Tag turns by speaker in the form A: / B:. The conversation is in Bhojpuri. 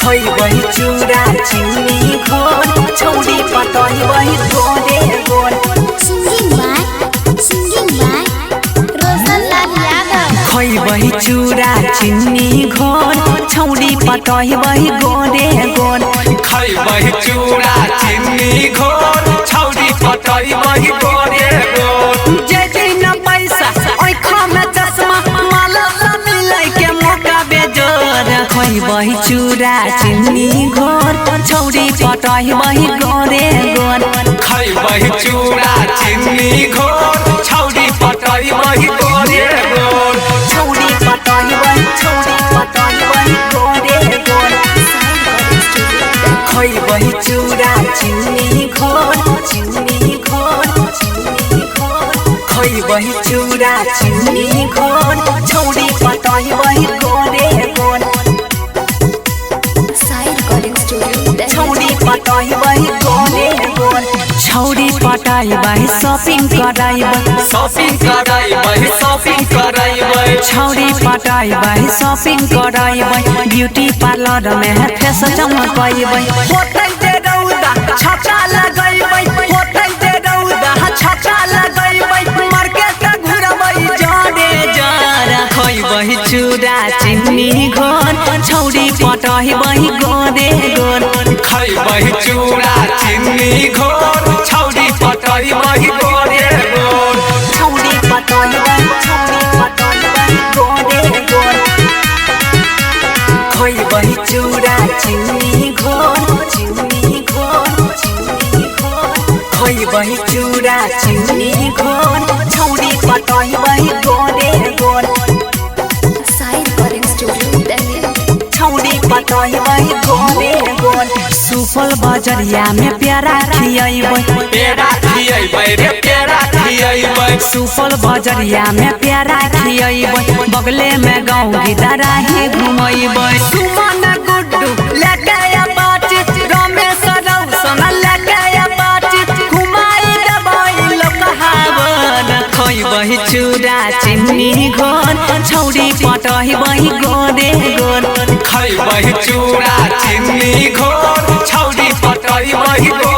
A: खैबही चूड़ा चिन्नी घोर छौरी पटैबही गोरे गोर। खैबही चूड़ा चिन्नी घोर छौरी पटैबही गोरे गोर।
B: खैबही चूड़ा चिन्नी घोर छौरी पटैबही गोरे गोर।
A: जे दिन पैसा ओखा में चश्मा माला मिलै के मौका बेजोर। खैबही चूड़ा चिन्नी घोर छौरी पटैबही गोरे गोर।
B: खैबही चूड़ा चिन्नी घोर छौरी पटैबही गोरे गोर।
A: छौरी पटैबही गोरे गोर। खैबही चूड़ा चिन्नी घोर खैबही चूड़ा चिन्नी घोर छौरी पटैबही गोरे गोर। छौरी पटैबही गोरे गोर। छौरी पटैबही शॉपिंग कराइबै छौरी पटैबही शॉपिंग कराइबै ब्यूटी पार्लर में फेस चमकैबै। होतै जे रौदा छाता लगैबै छाता लगैबै मार्केट घुरबै जरे जरा। खैबही चूड़ा चिन्नी घोर छौरी पटैबही गोरे गोर।
B: खैबही चूड़ा चिन्नी घोर छौरी पटैबही गोरे गोर।
A: छौरी पटैबही गोरे गोर। खैबही चूड़ा चिन्नी घोर खैबही चूड़ा चिन्नी घोर छौरी पटैबही गोरे गोर। छौरी पटैबही गोरे गोर। सुपौल बजरिया में प्यारा खियैबै सुपौल बजरिया में प्यारा खियैबै बगले में गाँव गिदराही घुमैबै। सुमन गुड्डू लेके बाटी रमेश रौशन लेके बाटी घुमाई देबै लोकहावन। खैबही चूड़ा चिन्नी घोर छौरी पटैबही गोरे गोर।
B: खैबही चूड़ा चिन्नी घोर छौरी पटैबही गोरे।